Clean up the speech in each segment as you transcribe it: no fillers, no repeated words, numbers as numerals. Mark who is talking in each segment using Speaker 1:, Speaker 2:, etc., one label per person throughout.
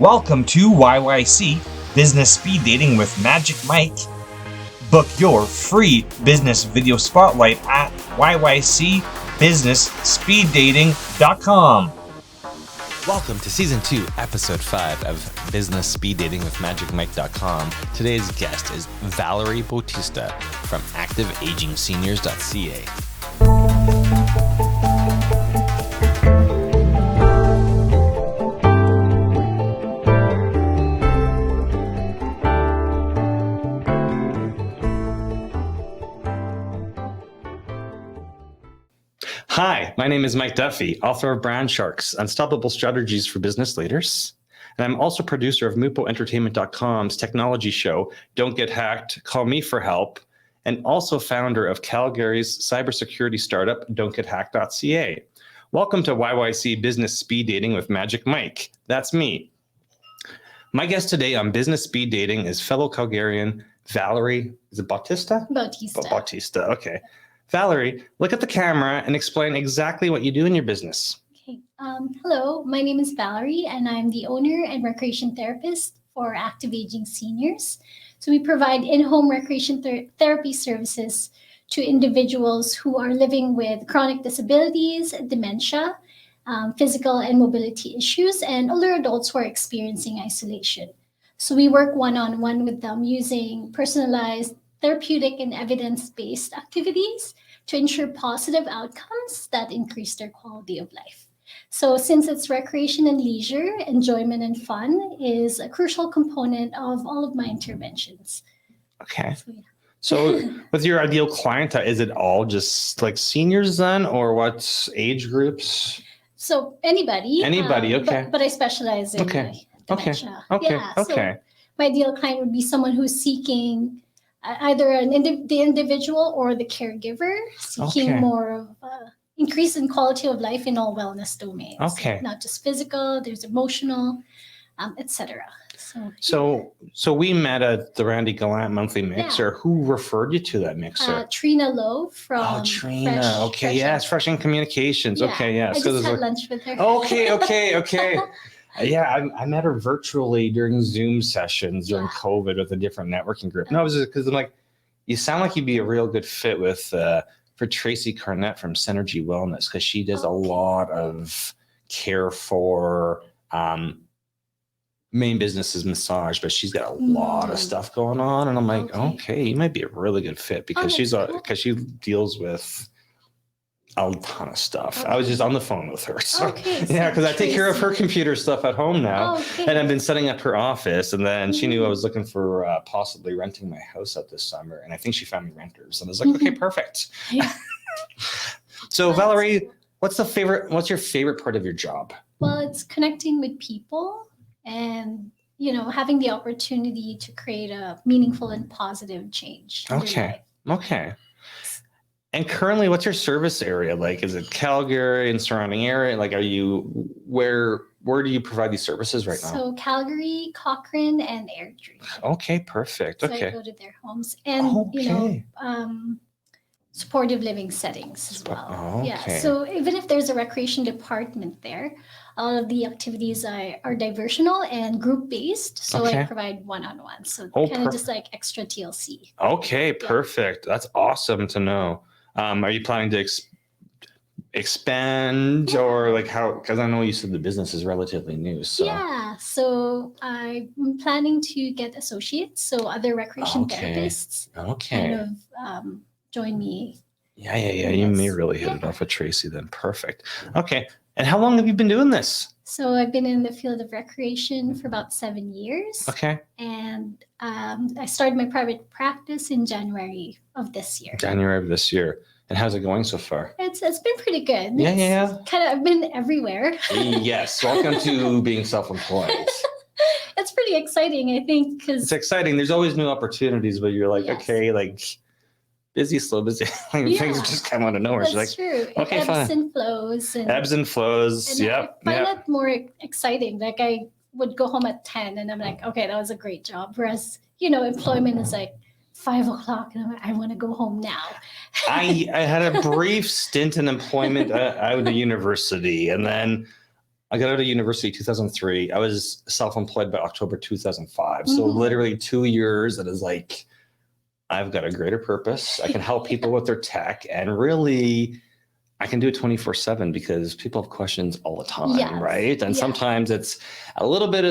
Speaker 1: Welcome to YYC Business Speed Dating with Magic Mike. Book your free business video spotlight at YYCBusinessSpeedDating.com.
Speaker 2: Welcome to Season 2, Episode 5 of Business Speed Dating with MagicMike.com. Today's guest is Valerie Bautista from ActiveAgingSeniors.ca. Hi, my name is Mike Duffy, author of Brand Sharks, Unstoppable Strategies for Business Leaders. And I'm also producer of MupoEntertainment.com's technology show, Don't Get Hacked, Call Me for Help, and also founder of Calgary's cybersecurity startup, DontGetHacked.ca. Welcome to YYC Business Speed Dating with Magic Mike. That's me. My guest today on Business Speed Dating is fellow Calgarian Valerie, is it Bautista? Bautista, okay. Valerie, look at the camera and explain exactly what you do in your business.
Speaker 3: Okay. Hello, my name is Valerie, and I'm the owner and recreation therapist for Active Aging Seniors. So we provide in-home recreation therapy services to individuals who are living with chronic disabilities, dementia, physical and mobility issues, and older adults who are experiencing isolation. So we work one-on-one with them using personalized therapeutic and evidence-based activities to ensure positive outcomes that increase their quality of life. So since it's recreation and leisure, enjoyment and fun is a crucial component of all of my interventions.
Speaker 2: Okay. So with your ideal client, is it all just like seniors then, or what age groups?
Speaker 3: So anybody.
Speaker 2: Okay.
Speaker 3: But I specialize in dementia.
Speaker 2: Okay.
Speaker 3: So my ideal client would be someone who's seeking either the individual or the caregiver, seeking more of increase in quality of life in all wellness domains.
Speaker 2: Okay.
Speaker 3: Not just physical, there's emotional, etc.
Speaker 2: So we met at the Randy Gallant Monthly Mixer.
Speaker 3: Yeah.
Speaker 2: Who referred you to that mixer?
Speaker 3: Trina Lowe from
Speaker 2: Trina. Fresh in Communications.
Speaker 3: Yeah.
Speaker 2: Okay, yeah.
Speaker 3: I just had lunch with her.
Speaker 2: Okay. Yeah, I met her virtually during Zoom sessions during COVID with a different networking group. No, it was because I'm like, you sound like you'd be a real good fit with for Tracy Carnett from Synergy Wellness, because she does a lot of care for main business is massage, but she's got a lot of stuff going on, and I'm like, okay, you might be a really good fit because she deals with a ton of stuff. I was just on the phone with her. So, because I take care of her computer stuff at home now. And I've been setting up her office. And then she knew I was looking for possibly renting my house out this summer. And I think she found me renters. And I was like, okay, perfect. Yeah. So Valerie, what's your favorite part of your job?
Speaker 3: Well, it's connecting with people and, having the opportunity to create a meaningful and positive change.
Speaker 2: Okay. And currently, what's your service area like? Is it Calgary and surrounding area? Like, where do you provide these services right now?
Speaker 3: So Calgary, Cochrane, and Airdrie.
Speaker 2: Okay, perfect.
Speaker 3: So I go to their homes and, supportive living settings as well.
Speaker 2: Okay.
Speaker 3: Yeah. So even if there's a recreation department there, all of the activities are diversional and group-based. So I provide one-on-one. So kind of just like extra TLC.
Speaker 2: Okay, perfect. That's awesome to know. Are you planning to expand or like how? Because I know you said the business is relatively new. So
Speaker 3: so I'm planning to get associates, so other recreation therapists kind of join me.
Speaker 2: Yeah. You may really hit it off with Tracy then. Perfect. Okay. And how long have you been doing this?
Speaker 3: So I've been in the field of recreation for about 7 years.
Speaker 2: Okay.
Speaker 3: And I started my private practice in January of this year. And how's it going so far? It's been pretty good.
Speaker 2: Yeah.
Speaker 3: I've been everywhere.
Speaker 2: Yes. Welcome to being self-employed.
Speaker 3: It's pretty exciting, I think, because
Speaker 2: it's exciting. There's always new opportunities, but you're like, okay, like busy, slow, busy. Things just come out of nowhere.
Speaker 3: That's true.
Speaker 2: Okay,
Speaker 3: Ebbs
Speaker 2: fine.
Speaker 3: and flows.
Speaker 2: Ebbs and flows.
Speaker 3: And I find that more exciting. Like I would go home at 10 and I'm like, okay, that was a great job. Whereas, employment is like 5 o'clock and I'm like, I want to go home now.
Speaker 2: I had a brief stint in employment out of the university, and then I got out of university 2003. I was self-employed by October 2005. So
Speaker 3: Mhm.
Speaker 2: literally 2 years, it is like, I've got a greater purpose. I can help people with their tech, and really I can do it 24/7 because people have questions all the time,
Speaker 3: Yes.
Speaker 2: right? And
Speaker 3: Yeah.
Speaker 2: sometimes it's a little bit,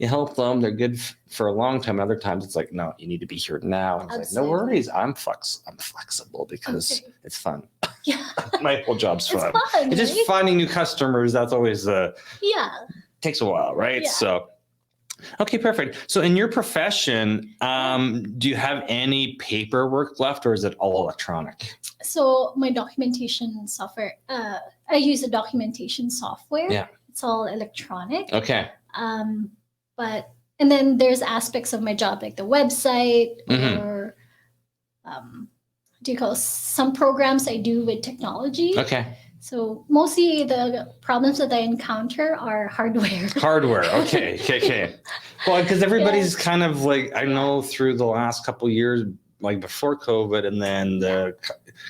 Speaker 2: you help them, they're good for a long time. Other times it's like, no, you need to be here now. And I was like, no
Speaker 3: Absolutely.
Speaker 2: worries. I'm flexible because
Speaker 3: Okay.
Speaker 2: it's fun.
Speaker 3: Yeah.
Speaker 2: My whole job's
Speaker 3: It's
Speaker 2: fun.
Speaker 3: fun,
Speaker 2: It's just
Speaker 3: right?
Speaker 2: finding new customers. That's always
Speaker 3: Yeah.
Speaker 2: takes a while, right?
Speaker 3: Yeah.
Speaker 2: So, okay, perfect. So in your profession, do you have any paperwork left, or is it all electronic?
Speaker 3: So my documentation software, I use a documentation software.
Speaker 2: Yeah.
Speaker 3: It's all electronic.
Speaker 2: Okay.
Speaker 3: And then there's aspects of my job like the website
Speaker 2: Mhm.
Speaker 3: or some programs I do with technology.
Speaker 2: Okay.
Speaker 3: So mostly the problems that I encounter are hardware.
Speaker 2: Hardware. Okay. Well, because everybody's kind of like, I know through the last couple of years, like before COVID and then the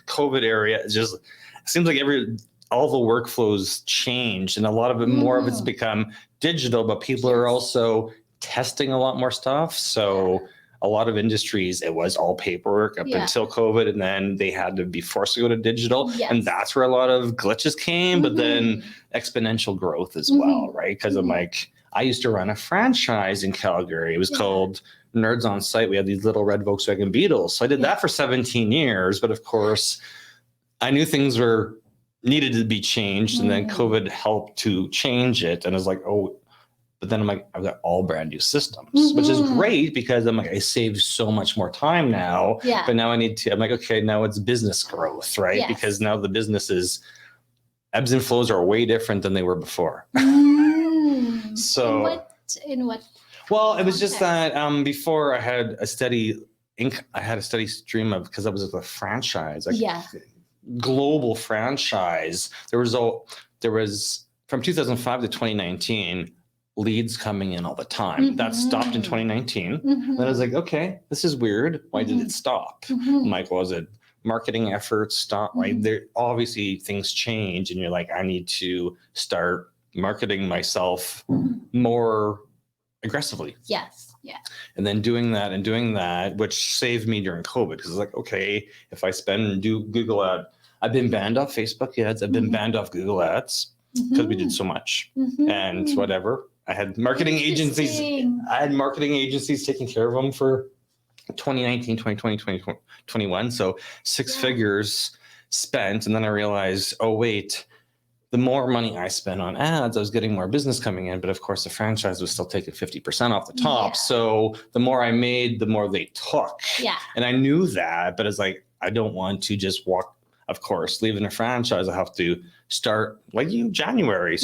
Speaker 2: COVID area, it just seems like all the workflows changed, and a lot of it, more of it's become digital, but people are also testing a lot more stuff. So a lot of industries, it was all paperwork up until COVID, and then they had to be forced to go to digital.
Speaker 3: Yes.
Speaker 2: And that's where a lot of glitches came, but then exponential growth as well, right? Because I'm like, I used to run a franchise in Calgary. It was called Nerds on Site. We had these little red Volkswagen Beetles. So I did that for 17 years. But of course, I knew things needed to be changed. And then COVID helped to change it. And I was like, oh, but then I'm like, I've got all brand new systems, which is great because I'm like, I saved so much more time now.
Speaker 3: Yeah.
Speaker 2: But now I'm like, okay, now it's business growth, right?
Speaker 3: Yes.
Speaker 2: Because now the businesses ebbs and flows are way different than they were before. So
Speaker 3: in what?
Speaker 2: Well, it was just that before I had a steady stream of, because I was a franchise, global franchise. There was from 2005 to 2019 leads coming in all the time. That stopped in 2019. Then I was like, okay, this is weird. Why did it stop? I'm like, was it marketing efforts stop? Right there, obviously things change, and you're like, I need to start marketing myself more aggressively.
Speaker 3: Yes. Yeah.
Speaker 2: And then doing that, which saved me during COVID, because it's like, okay, if I do Google ad, I've been banned off Facebook ads, I've been banned off Google ads because we did so much and whatever. I had marketing agencies. Taking care of them for 2019, 2020, 2021. So six figures spent. And then I realized, oh, wait, the more money I spent on ads, I was getting more business coming in. But of course, the franchise was still taking 50% off the top. Yeah. So the more I made, the more they took. Yeah. And I knew that, but it's like, I don't want to just walk. Of course, leaving a franchise, I have to start like January. I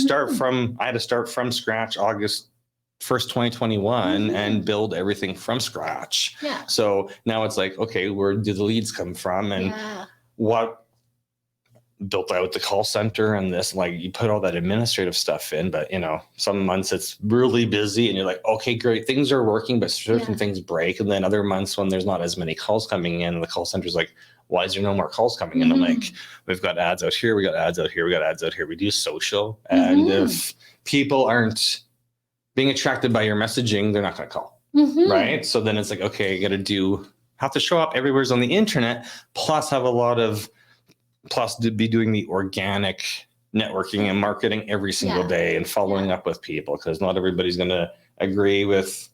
Speaker 2: had to start from scratch August 1st, 2021 and build everything from scratch. Yeah. So now it's like, okay, where do the leads come from? And what built out the call center and this, like you put all that administrative stuff in, but some months it's really busy and you're like, okay, great, things are working, but certain things break. And then other months when there's not as many calls coming in, and the call center's like, why is there no more calls coming in? I'm like, we've got ads out here, we got ads out here, we got ads out here. We do social. And if people aren't being attracted by your messaging, they're not going to call. Right. So then it's like, okay, you got to have to show up everywhere's on the internet, plus be doing the organic networking and marketing every single day and following up with people, because not everybody's going to agree with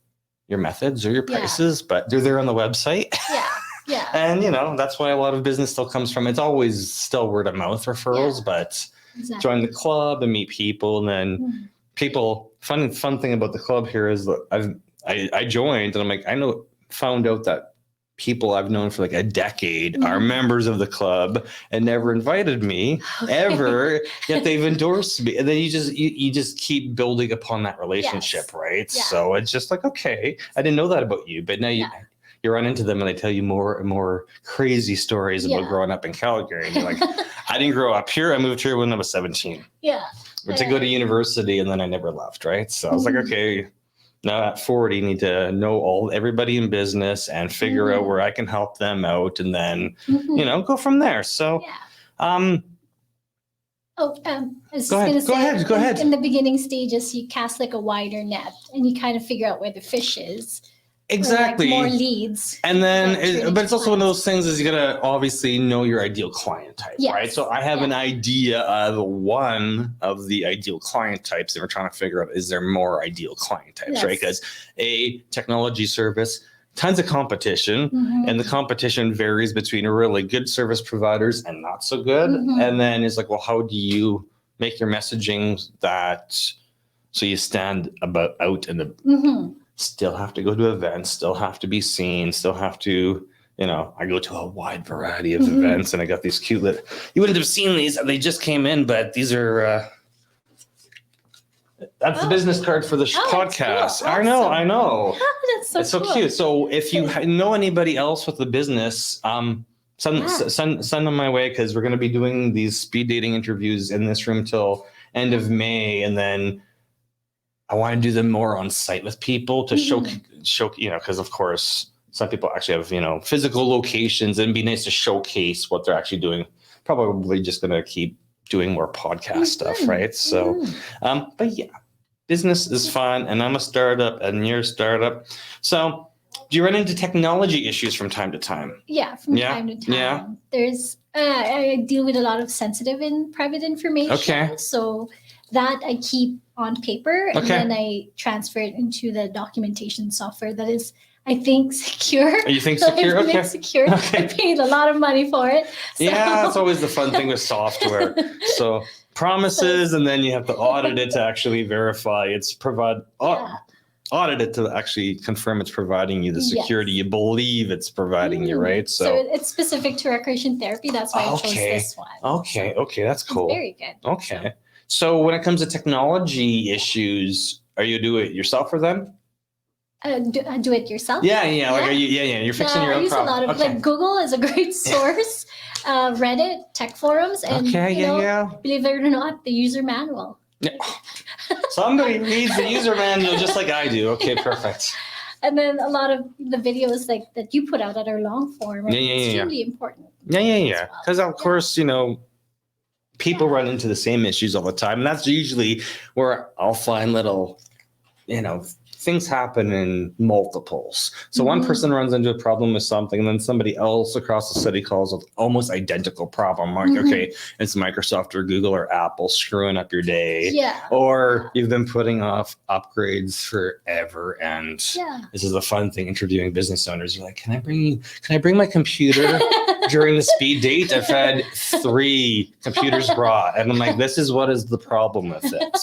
Speaker 2: your methods or your prices, but they're there on the website. Yeah. Yeah. And, that's why a lot of business still comes from, it's always still word of mouth referrals, but join the club and meet people. And then fun thing about the club here is that I joined and I'm like, found out that people I've known for like a decade are members of the club and never invited me ever, yet they've endorsed me. And then you just keep building upon that relationship, right? Yeah. So it's just like, okay, I didn't know that about you, but now you run into them and they tell you more and more crazy stories about growing up in Calgary. And you're like, I didn't grow up here. I moved here when I was 17. Yeah. To go to university, and then I never left, right? So I was like, okay, now at 40, need to know everybody in business and figure out where I can help them out, and then, go from there. So,
Speaker 3: Oh, I was
Speaker 2: Go
Speaker 3: just
Speaker 2: ahead,
Speaker 3: gonna say,
Speaker 2: go ahead.
Speaker 3: In the beginning stages, you cast like a wider net, and you kind of figure out where the fish is.
Speaker 2: Exactly.
Speaker 3: Or like more leads.
Speaker 2: And then,
Speaker 3: Like
Speaker 2: but it's also one of
Speaker 3: clients.
Speaker 2: those things is you gotta obviously know your ideal client type,
Speaker 3: Yes.
Speaker 2: right? So I have
Speaker 3: Yeah.
Speaker 2: an idea of one of the ideal client types, and we're trying to figure out, is there more ideal client types, right?
Speaker 3: Yes.
Speaker 2: Because a technology service, tons of competition,
Speaker 3: Mhm.
Speaker 2: and the competition varies between really good service providers and not so good.
Speaker 3: Mhm.
Speaker 2: And then it's like, well, how do you make your messaging that so you stand out in the
Speaker 3: Mhm.
Speaker 2: still have to go to events, still have to be seen, still have to, I go to a wide variety of
Speaker 3: Mhm.
Speaker 2: events, and I got these cute little, you wouldn't have seen these, they just came in, but these are, that's the business card for the podcast.
Speaker 3: Cool.
Speaker 2: I know.
Speaker 3: That's so
Speaker 2: It's so
Speaker 3: cool.
Speaker 2: cute. So if you know anybody else with a business, send them my way, because we're going to be doing these speed dating interviews in this room till end of May, and then I want to do them more on site with people to show, because of course some people actually have, physical locations, and it'd be nice to showcase what they're actually doing. Probably just going to keep doing more podcast stuff, right? So, but yeah, business is fun, and I'm a startup and you're a startup. So do you run into technology issues from time to time?
Speaker 3: Yeah, from time to time.
Speaker 2: Yeah.
Speaker 3: There's, I deal with a lot of sensitive and private information.
Speaker 2: Okay.
Speaker 3: So that I keep on paper, and then I transfer it into the documentation software that is, I think, secure.
Speaker 2: You think secure? Okay.
Speaker 3: Secure. I paid a lot of money for it. So.
Speaker 2: Yeah, that's always the fun thing with software. So promises, and then you have to audit it to actually verify it's audit it to actually confirm it's providing you the security you believe it's providing you, right?
Speaker 3: So it's specific to recreation therapy. That's why I chose this one.
Speaker 2: Okay, that's cool.
Speaker 3: It's very good.
Speaker 2: Okay. So when it comes to technology issues, are you do it yourself for them?
Speaker 3: Do it yourself?
Speaker 2: Yeah. Like, are you? Yeah. You're fixing your own
Speaker 3: I use
Speaker 2: problem.
Speaker 3: a lot of like Google is a great source. Reddit, tech forums, and believe it or not, the user manual.
Speaker 2: Yeah. Somebody reads the user manual just like I do. Okay, perfect.
Speaker 3: And then a lot of the videos like that you put out that are long form are extremely important.
Speaker 2: Yeah. Because of course, people run into the same issues all the time. And that's usually where I'll find little, things happen in multiples. So one person runs into a problem with something, and then somebody else across the city calls with almost identical problem. Like, okay, it's Microsoft or Google or Apple screwing up your day.
Speaker 3: Yeah.
Speaker 2: Or you've been putting off upgrades forever. And this is a fun thing, interviewing business owners. You're like, can I bring my computer during the speed date? I've had 3 computers brought. And I'm like, this is what is the problem with it.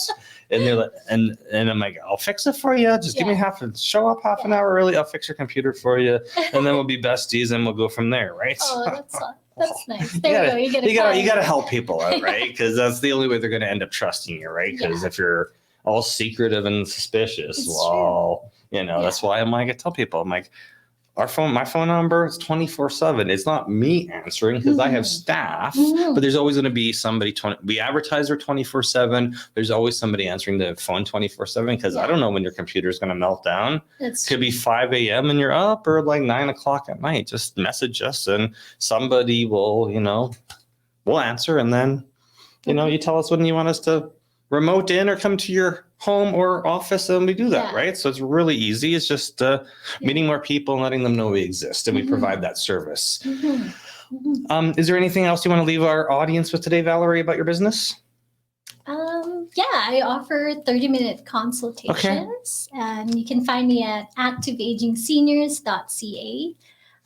Speaker 2: And they're like, and I'm like, I'll fix it for you. Just give me show up half an hour early. I'll fix your computer for you, and then we'll be besties, and we'll go from there, right?
Speaker 3: Oh, that's nice. There you go.
Speaker 2: You gotta help people out, right? Because that's the only way they're going to end up trusting you, right? Because if you're all secretive and suspicious, that's why I'm like, I tell people, I'm like, my phone number is 24/7. It's not me answering because I have staff, but there's always going to be somebody. We advertise her 24/7. There's always somebody answering the phone 24/7 because I don't know when your computer is going to melt down. Could be 5 a.m. and you're up, or like 9 o'clock at night. Just message us and somebody will, we'll answer, and then, you tell us when you want us to remote in or come to your home or office, and we do that, right? So it's really easy. It's just meeting more people and letting them know we exist, and we provide that service. Is there anything else you want to leave our audience with today, Valerie, about your business?
Speaker 3: I offer 30-minute consultations, and you can find me at activeagingseniors.ca.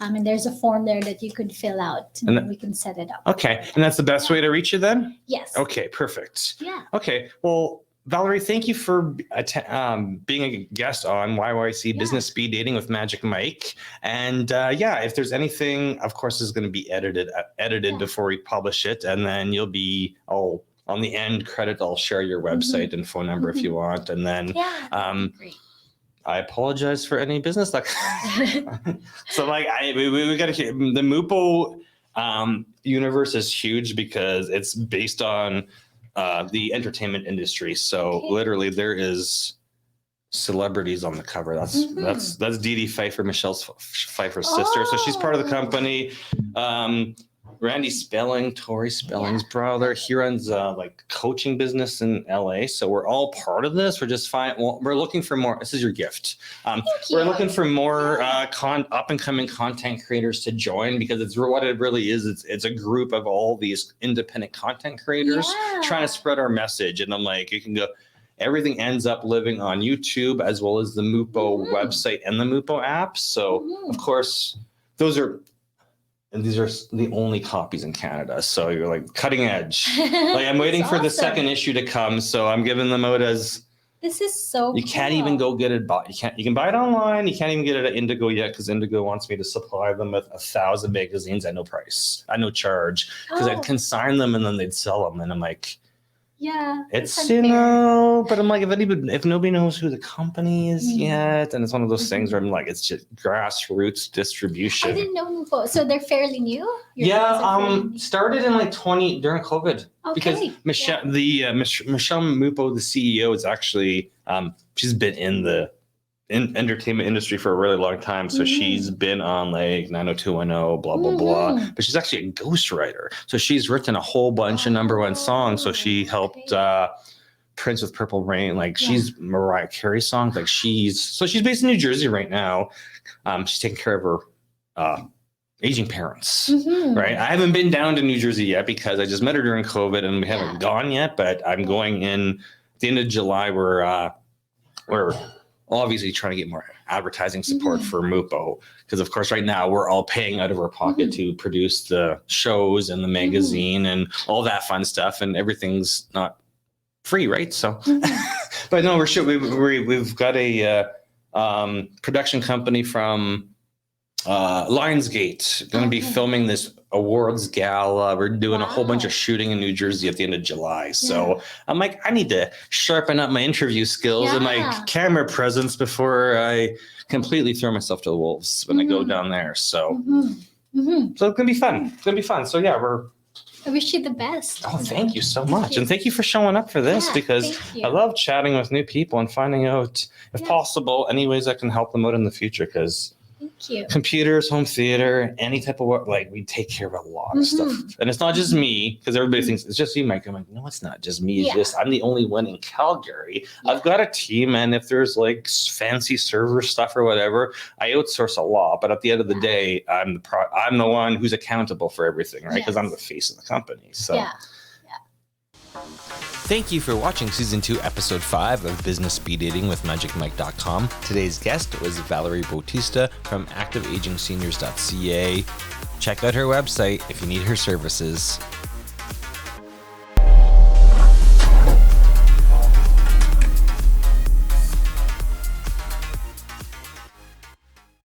Speaker 3: And there's a form there that you could fill out, and then we can set it up.
Speaker 2: Okay. And that's the best way to reach you then?
Speaker 3: Yes.
Speaker 2: Okay, perfect.
Speaker 3: Yeah.
Speaker 2: Okay. Well, Valerie, thank you for being a guest on YYC Business Speed Dating with Magic Mike. And if there's anything, of course, is going to be edited before we publish it. And then you'll be on the end credit, I'll share your website and phone number if you want. And then great. I apologize for any business like so we got to the Mupo universe is huge because it's based on the entertainment industry. So literally there is celebrities on the cover. That's Dee Dee Pfeiffer, Michelle Pfeiffer's sister. So she's part of the company. Randy Spelling, Tori Spelling's brother. He runs like coaching business in LA. So we're all part of this. We're just fine. Well, we're looking for more. This is your gift. We're looking for more up and coming content creators to join, because it's what it really is. It's a group of all these independent content creators trying to spread our message. And I'm like, you can go. Everything ends up living on YouTube as well as the Mupo website and the Mupo app. So of course, these are the only copies in Canada. So you're like cutting edge. Like I'm waiting for the second issue to come. So I'm giving them out as.
Speaker 3: This is so.
Speaker 2: You can't even go get it bought. You can buy it online. You can't even get it at Indigo yet, because Indigo wants me to supply them with 1,000 magazines at no price, at no charge, because I can sign them and then they'd sell them. And I'm like.
Speaker 3: Yeah,
Speaker 2: it's but I'm like, if nobody knows who the company is yet, and it's one of those things where I'm like, it's just grassroots distribution.
Speaker 3: I didn't know Mupo, so they're fairly new.
Speaker 2: Started in like during COVID, because Michelle Mupo, the CEO, is actually she's been in the entertainment industry for a really long time. So she's been on like 90210, blah, blah, blah. But she's actually a ghostwriter. So she's written a whole bunch of #1 songs. So she helped Prince with Purple Rain. Like she's Mariah Carey songs. Like she's based in New Jersey right now. She's taking care of her aging parents, right? I haven't been down to New Jersey yet because I just met her during COVID and we haven't gone yet, but I'm going in at the end of July. We're obviously trying to get more advertising support for Mupo, because of course right now we're all paying out of our pocket to produce the shows and the magazine and all that fun stuff, and everything's not free, right? So but no, we've got a production company from Lionsgate going to be filming this awards gala. We're doing a whole bunch of shooting in New Jersey at the end of July. So I'm like, I need to sharpen up my interview skills and my camera presence before I completely throw myself to the wolves when I go down there. So, so it's going to be fun. It's going to be fun. So yeah,
Speaker 3: I wish you the best.
Speaker 2: Oh, thank you so much. And thank you for showing up for this, because I love chatting with new people and finding out, if possible, any ways I can help them out in the future, because computers, home theater, any type of work, like we take care of a lot of stuff. And it's not just me, because everybody thinks it's just you, Mike. I'm like, no, it's not just me. It's just I'm the only one in Calgary. I've got a team, and if there's like fancy server stuff or whatever, I outsource a lot. But at the end of the day, I'm the one who's accountable for everything, right? Because I'm the face of the company. So. Thank you for watching Season 2, Episode 5 of Business Speed Dating with MagicMike.com. Today's guest was Valerie Bautista from ActiveAgingSeniors.ca. Check out her website if you need her services.